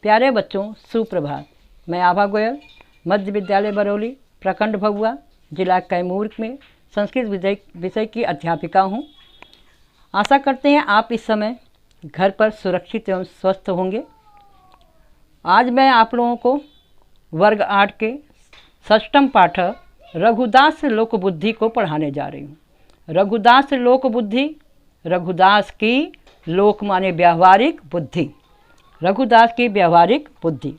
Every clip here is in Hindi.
प्यारे बच्चों, सुप्रभात। मैं आभा गोयल, मध्य विद्यालय बरौली, प्रखंड भगुआ, जिला कैमूर में संस्कृत विषय की अध्यापिका हूँ। आशा करते हैं आप इस समय घर पर सुरक्षित एवं स्वस्थ होंगे। आज मैं आप लोगों को वर्ग 8 के षष्ठम पाठ रघुदास लोकबुद्धि को पढ़ाने जा रही हूँ। रघुदास लोकबुद्धि, रघुदास की लोक माने व्यावहारिक बुद्धि, रघुदास की व्यावहारिक बुद्धि।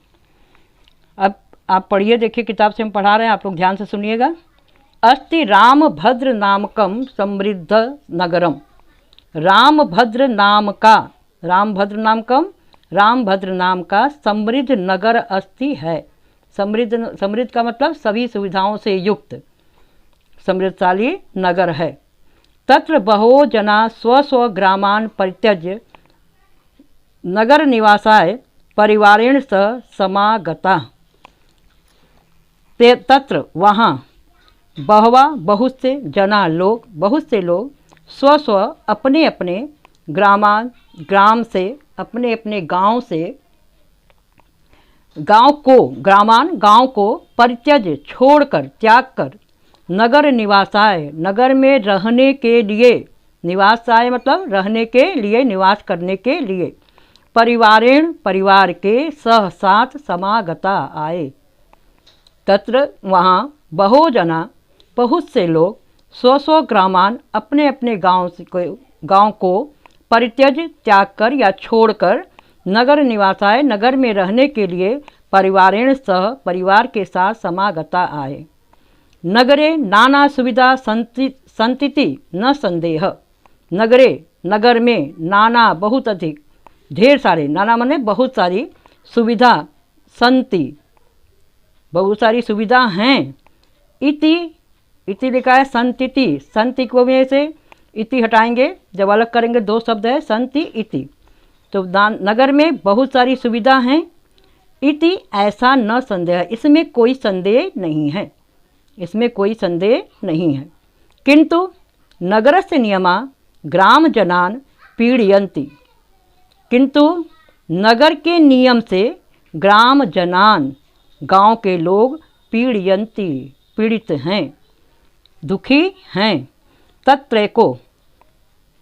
अब आप पढ़िए, देखिए किताब से हम पढ़ा रहे हैं, आप लोग ध्यान से सुनिएगा। अस्ति रामभद्र नामकम समृद्ध नगरम। रामभद्र नाम का, रामभद्र नामकम, रामभद्र नाम का समृद्ध नगर अस्ति है। समृद्ध का मतलब सभी सुविधाओं से युक्त समृद्धशाली नगर है। तत्र बहो जना स्व स्व ग्रामान परित्यज्य नगर निवासाय परिवारेण सह समागता। तत्र वहाँ बहवा बहुत से जना लोग, बहुत से लोग स्व स्व अपने अपने ग्राम से, अपने अपने गांव से, गांव को परित्यज छोड़कर, त्याग कर, नगर निवासाय नगर में रहने के लिए, निवासाय मतलब रहने के लिए, निवास करने के लिए, परिवारेण परिवार के सह साथ समागता आए। तत्र वहाँ बहो जना बहुत से लोग स्व स्व ग्रामान अपने अपने गांव को परित्यज त्याग कर या छोड़कर, नगर निवासाय नगर में रहने के लिए, परिवारेण सह परिवार के साथ समागता आए। नगरे नाना सुविधा संतिति न संदेह। नगरे नगर में नाना बहुत अधिक, ढेर सारे, नाना माने बहुत सारी, सुविधा संति बहुत सारी सुविधा हैं। इति लिखा है संतिति, संति को में से इति हटाएंगे, जब अलग करेंगे दो शब्द है संति इति। तो नगर में बहुत सारी सुविधा हैं। इति ऐसा न संदेह, इसमें कोई संदेह नहीं है, इसमें कोई संदेह नहीं है। किंतु नगरस्य नियमा ग्राम जनान पीड़यन्ति। किंतु नगर के नियम से ग्राम जनान गांव के लोग पीड़यन्ति पीड़ित हैं, दुखी हैं। तत्रैको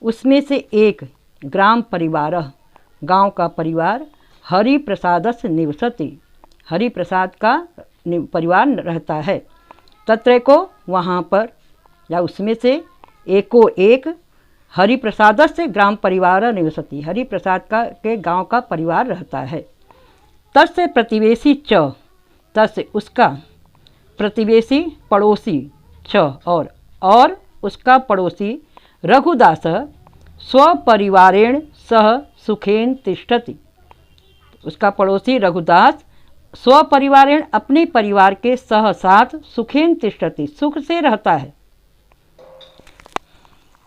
उसमें से एक, ग्राम परिवार गांव का परिवार, हरि प्रसादस्य निवसति हरि प्रसाद का परिवार रहता है। तत्रैको वहाँ पर या उसमें से एको एक, हरि प्रसादस्य ग्राम परिवार निवसति हरि प्रसाद का के गांव का परिवार रहता है। तस्य प्रतिवेशी च, तस्य उसका, प्रतिवेशी पड़ोसी, च और उसका पड़ोसी, रघुदास स्वपरिवारेण सह सुखेन तिष्ठति। उसका पड़ोसी रघुदास स्वपरिवारेण अपने परिवार के सह साथ सुखेन तिष्ठति सुख से रहता है।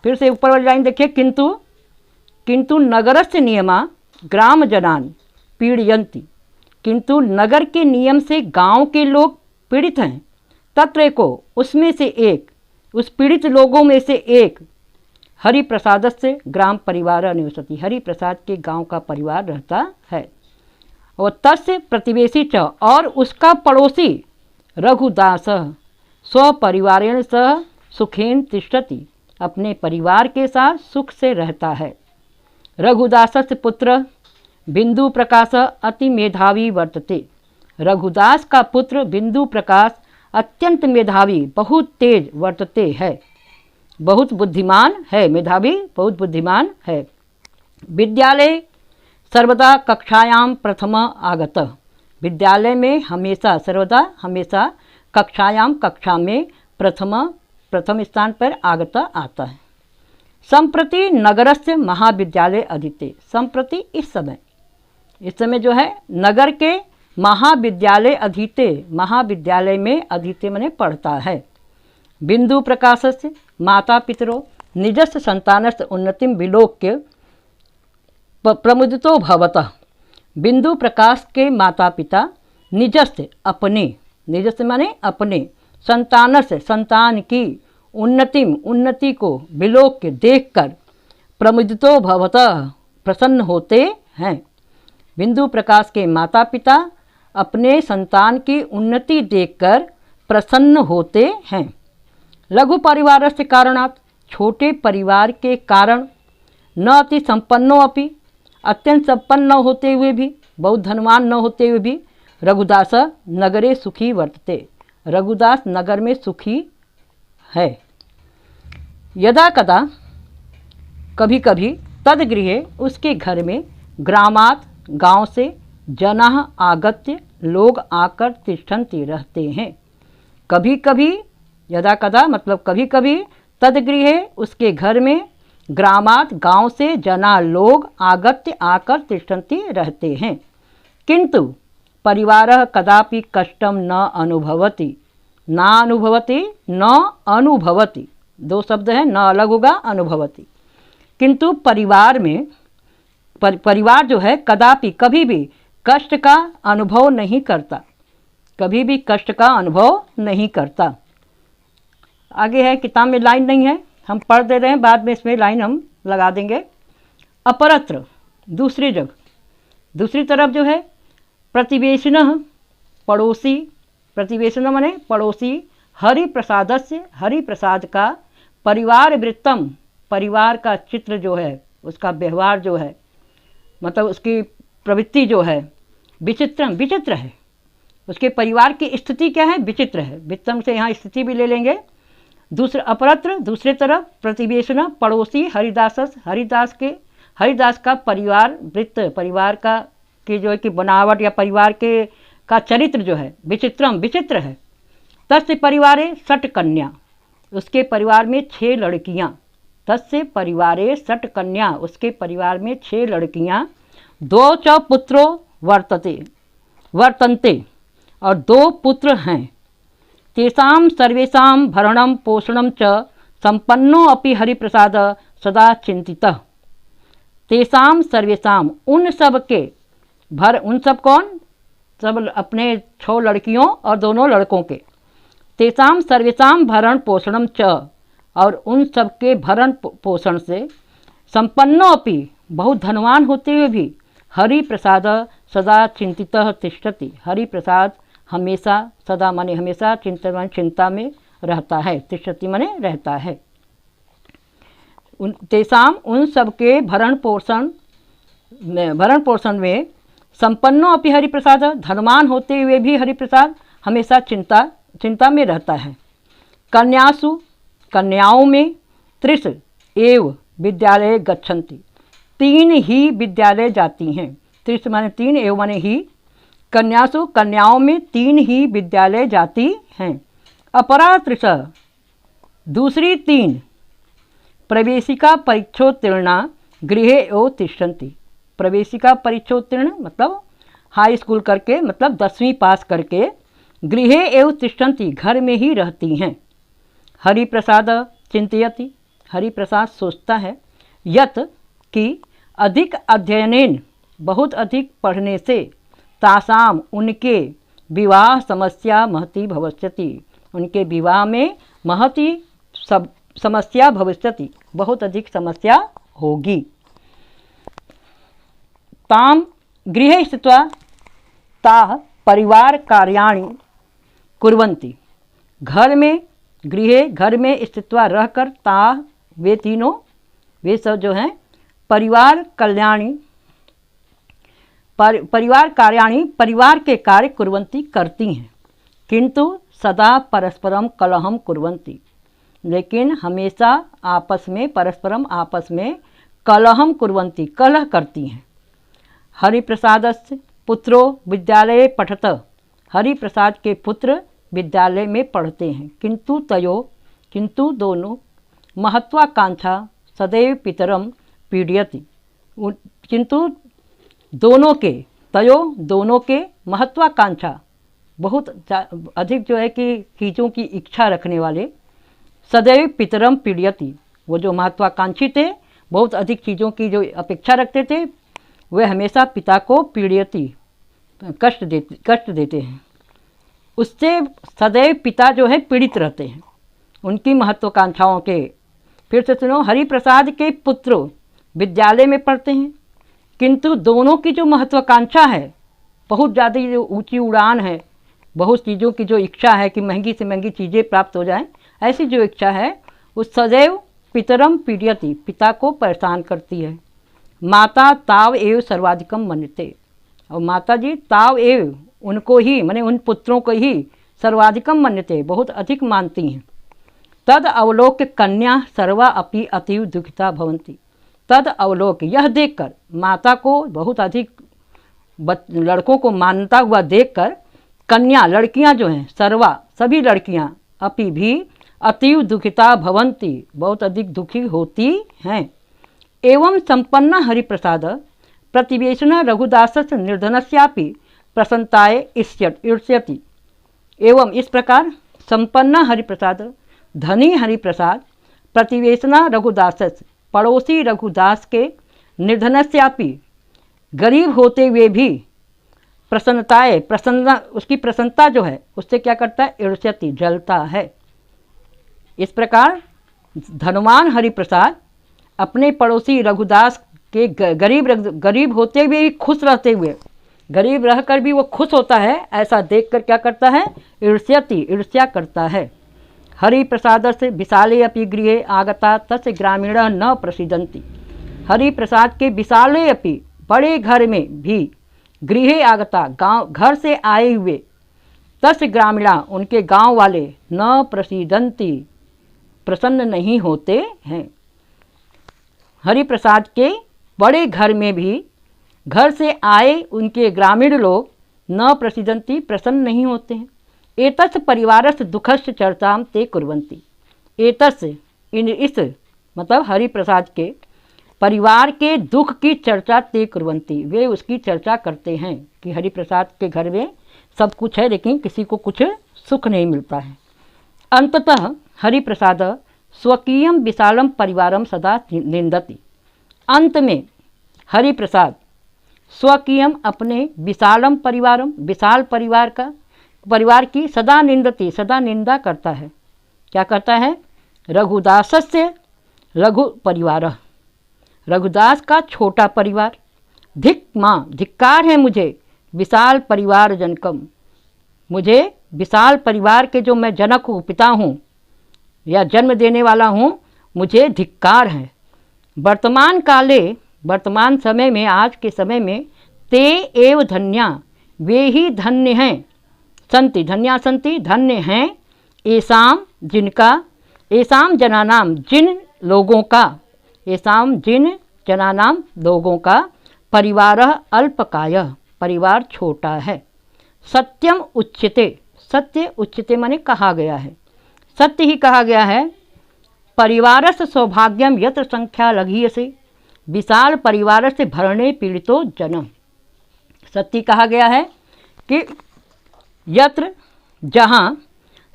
फिर से ऊपर वाली लाइन देखिए, किंतु नगरस्य नियमा ग्राम जनान पीड़यन्ति। किंतु नगर के नियम से गांव के लोग पीड़ित हैं। तत्र को उसमें से एक, उस पीड़ित लोगों में से एक, हरि प्रसाद से ग्राम परिवार निवसति हरि प्रसाद के गांव का परिवार रहता है। और तस्य प्रतिवेशी च और उसका पड़ोसी रघुदास स्वपरिवारेण सह सुखेन तिष्ठति अपने परिवार के साथ सुख से रहता है। रघुदासस्य पुत्र बिंदु प्रकाश अति मेधावी वर्तते। रघुदास का पुत्र बिंदु प्रकाश अत्यंत मेधावी, बहुत तेज वर्तते है, बहुत बुद्धिमान है, मेधावी बहुत बुद्धिमान है। विद्यालय सर्वदा कक्षायां प्रथम आगत। विद्यालय में हमेशा, सर्वदा हमेशा, कक्षायां कक्षा में प्रथम स्थान पर आगत आता है। संप्रति नगरस्य महाविद्यालय अधीते। संप्रति इस समय जो है नगर के महाविद्यालय अधीते, महाविद्यालय में अधीते माने पढ़ता है। बिंदु प्रकाशस्य माता पितरो निजस्य संतानस्य उन्नतिम विलोक्य प्रमुदितो भवतः। बिंदु प्रकाश के माता पिता निजस्य अपने, निजस्य माने अपने, संतानस्य संतान की, उन्नति को विलोक्य देखकर, प्रमुदितो भवतः प्रसन्न होते हैं। बिंदु प्रकाश के माता पिता अपने संतान की उन्नति देखकर प्रसन्न होते हैं। लघु परिवार से कारणात्, छोटे परिवार के कारण, न अति संपन्नो अपि, अत्यंत संपन्न न होते हुए भी, बहुत धनवान न होते हुए भी, रघुदास नगरे सुखी वर्तते, रघुदास नगर में सुखी है। यदा कदा, कभी कभी, तदगृहे उसके घर में, ग्रामात् गांव से, जनाः आगत्य लोग आकर तिष्ठन्ति रहते हैं। कभी कभी, यदा कदा मतलब कभी कभी, तदगृहे उसके घर में, ग्रामात् गांव से, जना लोग आगत्य आकर तिष्ठन्ति रहते हैं। किंतु परिवारः कदापि कष्टम न अनुभवति, ना अनुभवति न अनुभवति, दो शब्द हैं, न अलग होगा, अनुभवति। किंतु परिवार में, परिवार जो है कदापि कभी भी कष्ट का अनुभव नहीं करता, कभी भी कष्ट का अनुभव नहीं करता। आगे है, किताब में लाइन नहीं है, हम पढ़ दे रहे हैं, बाद में इसमें लाइन हम लगा देंगे। अपरत्र, दूसरी जगह, दूसरी तरफ जो है, प्रतिवेशिनः पड़ोसी, प्रतिवेशिनः माने पड़ोसी, हरिप्रसादस्य, हरिप्रसाद का, परिवार वृत्तम, परिवार का चित्र जो है, उसका व्यवहार जो है, मतलब उसकी प्रवृत्ति जो है, विचित्रम, विचित्र है, उसके परिवार की स्थिति क्या है, विचित्र है। वित्तम से यहाँ स्थिति भी ले लेंगे। दूसरे अपरत्र, दूसरे तरफ, प्रतिवेशन पड़ोसी, हरिदास, हरिदास के, हरिदास का परिवार वृत्त, परिवार का की जो है कि बनावट या परिवार के का चरित्र जो है विचित्रम, विचित्र है। तस्य परिवारे षट कन्या, उसके परिवार में 6 लड़कियाँ, तस्य परिवारे षट कन्या, उसके परिवार में 6 लड़कियाँ, 2 च पुत्रो वर्तन्ते, और 2 पुत्र हैं। तेषां सर्वेषां भरणं पोषणं च संपन्नो अपि हरिप्रसाद सदा चिंतितः। तेषां सर्वेषां, उन सब के, उन सब कौन, सब अपने 6 लड़कियों और दोनों लड़कों के, तेषां सर्वेषां भरण पोषणं च, और उन सब के भरण पोषण से, संपन्नो अपि, बहुत धनवान होते हुए भी, हरि प्रसाद सदा चिंतितः तिष्ठति, हरि प्रसाद हमेशा, सदा माने हमेशा, चिंता में रहता है, तिष्ठति माने रहता है। तेषाम, उन सब के भरण पोषण में, संपन्नो अपि हरिप्रसाद, धनवान होते हुए भी हरिप्रसाद हमेशा चिंता में रहता है। कन्यासु, कन्याओं में, 3 एव विद्यालय गच्छन्ति, 3 ही विद्यालय जाती हैं। 3 माने 3, एव माने ही, कन्यासु, कन्याओं में 3 ही विद्यालय जाती हैं। अपरा 3, दूसरी 3, प्रवेशिका परीक्षोत्तीर्णा गृहे एव तिष्ठन्ति, प्रवेशिका परीक्षोत्तीर्ण मतलब हाई स्कूल करके, मतलब 10वीं पास करके, गृहे एव तिष्ठन्ति, घर में ही रहती हैं। हरिप्रसाद चिंतयति, हरिप्रसाद सोचता है, यत कि अधिक अध्ययनेन, बहुत अधिक पढ़ने से, तासाम, उनके विवाह समस्या महती भविष्यति, उनके विवाह में महती समस्या भविष्यति, बहुत अधिक समस्या होगी। ताम गृहे स्थित्वा ताः परिवार कार्याणि कुर्वन्ति, घर में, गृहे घर में स्थित्वा रहकर, ताः वे तीनों, वे सब जो हैं, परिवार कल्याणी, परिवार कार्याणि, परिवार के कार्य कुर्वन्ति करती हैं। किंतु सदा परस्परम कलहम कुर्वन्ति, लेकिन हमेशा आपस में, परस्परम आपस में, कलहम कुर्वन्ति, कलह करती हैं। हरिप्रसादस्य पुत्रो विद्यालये पठत, हरिप्रसाद के पुत्र विद्यालय में पढ़ते हैं। किंतु तयो, किंतु दोनों, महत्वाकांक्षा सदैव पितरम पीड़यति, किंतु दोनों के, तयो दोनों के, महत्वाकांक्षा बहुत अधिक जो है कि चीज़ों की इच्छा रखने वाले, सदैव पितरम पीड़यति, वो जो महत्वाकांक्षी थे, बहुत अधिक चीज़ों की जो अपेक्षा रखते थे, वे हमेशा पिता को पीड़यति, कष्ट देते हैं। उससे सदैव पिता जो है पीड़ित रहते हैं उनकी महत्वाकांक्षाओं के। फिर से सुनो, हरिप्रसाद के पुत्र विद्यालय में पढ़ते हैं, किंतु दोनों की जो महत्वाकांक्षा है, बहुत ज़्यादा जो ऊंची उड़ान है, बहुत चीज़ों की जो इच्छा है कि महंगी से महंगी चीज़ें प्राप्त हो जाएं, ऐसी जो इच्छा है वो सदैव पितरम पीड़यति, पिता को परेशान करती है। माता ताव एव सर्वाधिकम मन्यते, और माता जी ताव एव, उनको ही माने उन पुत्रों को ही सर्वाधिकम मन्यते, बहुत अधिक मानती हैं। तद अवलोक्य कन्या सर्वा अपि अतीव दुखिता भवन्ति। तद अवलोक, यह देखकर, माता को बहुत अधिक लड़कों को मानता हुआ देखकर कन्या, लड़कियां जो हैं, सर्वा सभी लड़कियां, अपि भी अतीव दुखिता भवन्ति, बहुत अधिक दुखी होती हैं। एवं संपन्न हरिप्रसाद प्रतिवेशन रघुदासस्य निर्धनस्यापि प्रसन्नताय ईर्ष्यति। एवं इस प्रकार संपन्न हरिप्रसाद, धनी हरिप्रसाद, प्रतिवेशना रघुदासस्य, पड़ोसी रघुदास के, निर्धनस्यापि, गरीब होते हुए भी, प्रसन्नताएं, प्रसन्न, उसकी प्रसन्नता जो है उससे क्या करता है, ईर्ष्यति, जलता है। इस प्रकार धनवान हरिप्रसाद अपने पड़ोसी रघुदास के गरीब होते हुए भी खुश रहते हुए, गरीब रहकर भी वो खुश होता है, ऐसा देखकर क्या करता है, ईर्ष्यति, ईर्ष्या करता है। हरिप्रसाद से विशाले अपि गृहे आगता तस्य ग्रामीण न प्रसिदंति। हरिप्रसाद के विशाले अपि, बड़े घर में भी, गृहे आगता, गांव, घर से आए हुए, तस्य ग्रामीणा, उनके गांव वाले, न प्रसिदंति, प्रसन्न नहीं होते हैं। हरिप्रसाद के बड़े घर में भी, घर से आए उनके ग्रामीण लोग, न प्रसिदंति, प्रसन्न नहीं होते हैं। एतस्य परिवारस्य दुखस्य चर्चाम ते कुर्वन्ति। एतस्य, इस मतलब हरिप्रसाद के परिवार के दुख की चर्चा ते कुर्वन्ति, वे उसकी चर्चा करते हैं कि हरिप्रसाद के घर में सब कुछ है लेकिन किसी को कुछ सुख नहीं मिलता है। अंततः हरिप्रसाद स्वकीयम विशालम परिवारम सदा निंदति। अंत में हरिप्रसाद स्वकीयम, अपने विशालम परिवारम, विशाल परिवार की सदा निंदति, सदा निंदा करता है। क्या करता है, रघुदासस्य लघु परिवार, रघुदास का छोटा परिवार, धिक माँ, धिक्कार है मुझे, विशाल परिवार जनकम, मुझे विशाल परिवार के जो मैं जनक हूँ, पिता हूँ या जन्म देने वाला हूँ, मुझे धिक्कार है। वर्तमान काले, वर्तमान समय में, आज के समय में, ते एव धन्या, वे ही धन्य हैं, संति, धन्या संति, धन्य हैं, ऐसाम, जिनका, ऐसाम जनानाम, जिन लोगों का, ऐसाम, जिन जनानाम, लोगों का, परिवार अल्पकाय, परिवार छोटा है। सत्यम उच्यते, सत्य उच्यते माने कहा गया है, सत्य ही कहा गया है। परिवारस्य सौभाग्यम यत्र संख्या लघीयसे, विशाल परिवार से भरणे पीड़ितो जनम। सत्य कहा गया है कि यत्र, जहाँ,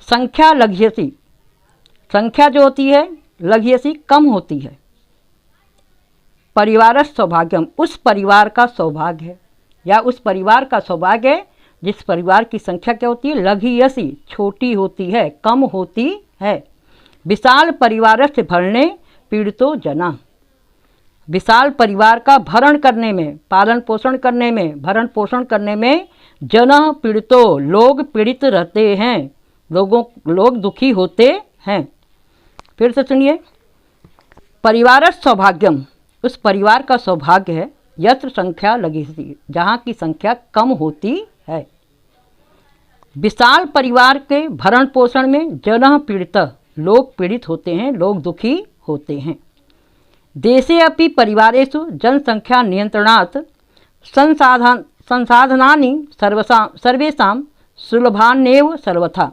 संख्या लघ्यसी, संख्या जो होती है, लघ्यसी, कम होती है, परिवार सौभाग्यम, उस परिवार का सौभाग्य है, या उस परिवार का सौभाग्य है जिस परिवार की संख्या क्या होती है, लघीयसी, छोटी होती है, कम होती है। विशाल परिवार से भरणे पीड़ितो जना, विशाल परिवार का भरण करने में, पालन पोषण करने में, भरण पोषण करने में, जन पीड़ितो, लोग पीड़ित रहते हैं, लोग दुखी होते हैं। फिर से सुनिए, परिवार सौभाग्यम, उस परिवार का सौभाग्य है, यत्र संख्या लगी, जहाँ की संख्या कम होती है। विशाल परिवार के भरण पोषण में जन पीड़ित, लोग पीड़ित होते हैं, लोग दुखी होते हैं। देशे अपि परिवारेषु जनसंख्या नियंत्रणात् संसाधनानि सर्वेषां सुलभान्येव सर्वथा।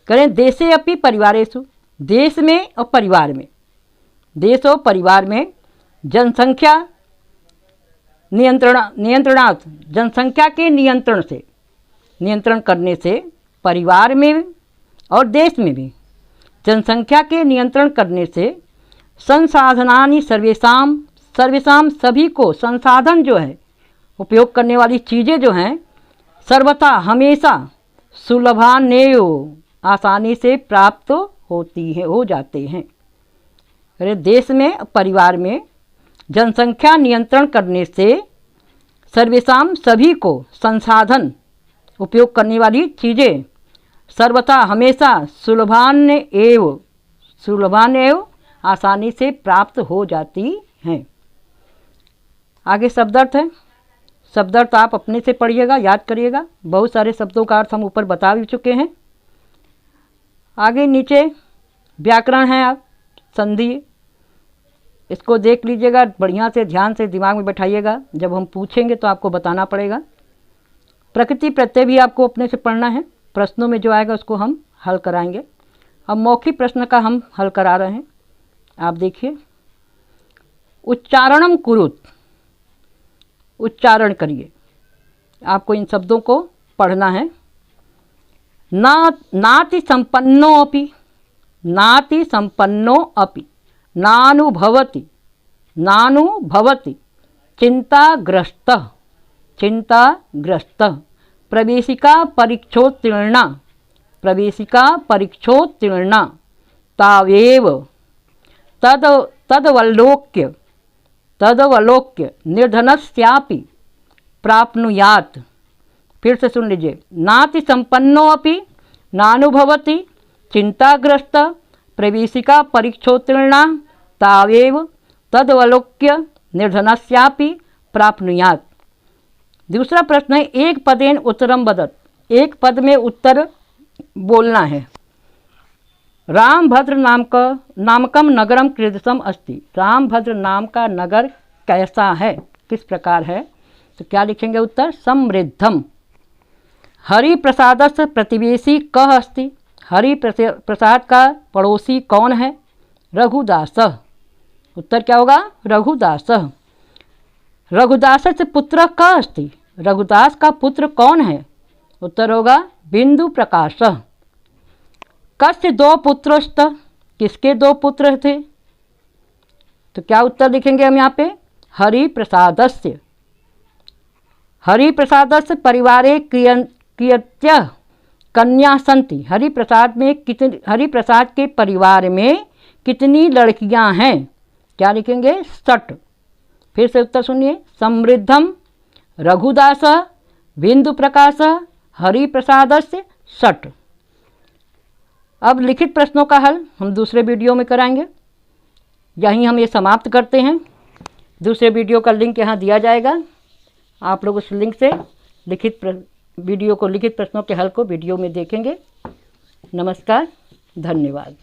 करें, देशे अपि परिवारेषु, देश में और परिवार में, देश और परिवार में जनसंख्या नियंत्रणात्, जनसंख्या के नियंत्रण से, नियंत्रण करने से, परिवार में और देश में भी जनसंख्या के नियंत्रण करने से, संसाधनानि सर्वेषां, सभी को, संसाधन जो है, उपयोग करने वाली चीज़ें जो हैं, सर्वथा, हमेशा, सुलभान्येव, आसानी से प्राप्त होती है, हो जाते हैं। अरे देश में, परिवार में जनसंख्या नियंत्रण करने से सर्वेषां सभी को संसाधन उपयोग करने वाली चीज़ें सर्वथा हमेशा सुलभान एवं आसानी से प्राप्त हो जाती हैं। आगे शब्दार्थ है। शब्दार्थ आप अपने से पढ़िएगा, याद करिएगा। बहुत सारे शब्दों का अर्थ हम ऊपर बता भी चुके हैं। आगे नीचे व्याकरण है, आप संधि, इसको देख लीजिएगा, बढ़िया से ध्यान से दिमाग में बैठाइएगा। जब हम पूछेंगे तो आपको बताना पड़ेगा। प्रकृति प्रत्यय भी आपको अपने से पढ़ना है। प्रश्नों में जो आएगा उसको हम हल कराएंगे। अब मौखिक प्रश्न का हम हल करा रहे हैं। आप देखिए, उच्चारणम कुरुत, उच्चारण करिए। आपको इन शब्दों को पढ़ना है। नाति संपन्नो अपि, नाति संपन्नो अपि, नानुभवति, नानुभवति, चिंताग्रस्तः, चिंताग्रस्तः, प्रवेशिका परीक्षोत्तीर्णा, प्रवेशिका परीक्षोत्तीर्णा, तावेव, तदवलोक्य, तदवलोक्य, निर्धनस्यापि प्राप्नुयात्। फिर से सुन लीजिए, नाति संपन्नो अपि, नानुभवति, चिंताग्रस्त, प्रवेशिका परीक्षोत्तीर्णा, तावेव, तदवलोक्य, निर्धनस्यापि प्राप्नुयात्। दूसरा प्रश्न है, एक पदेन उत्तरम वदत्, एक पद में उत्तर बोलना है। रामभद्र नामकम नगरम कीदृशम अस्ति, रामभद्र नाम का नगर कैसा है, किस प्रकार है? तो क्या लिखेंगे उत्तर? समृद्धम। हरिप्रसादस्य प्रतिवेशी कः अस्ति, हरिप्रसाद का पड़ोसी कौन है? रघुदासः। उत्तर क्या होगा? रघुदासः। रघुदासस्य पुत्रः कः अस्ति, रघुदास का पुत्र कौन है? उत्तर होगा बिंदु प्रकाशः। कस्य दो पुत्रस्त, किसके दो पुत्र थे? तो क्या उत्तर लिखेंगे हम यहाँ पे? हरिप्रसादस्य। हरिप्रसादस्य परिवारे कियत्यः कन्या सन्ति, हरिप्रसाद के परिवार में कितनी लड़कियां हैं? क्या लिखेंगे? 60। फिर से उत्तर सुनिए, समृद्धम, रघुदास, बिंदु प्रकाश, हरिप्रसादस्य 60। अब लिखित प्रश्नों का हल हम दूसरे वीडियो में कराएंगे। यहीं हम ये समाप्त करते हैं। दूसरे वीडियो का लिंक यहाँ दिया जाएगा। आप लोग उस लिंक से लिखित प्रश्नों के हल को वीडियो में देखेंगे। नमस्कार, धन्यवाद।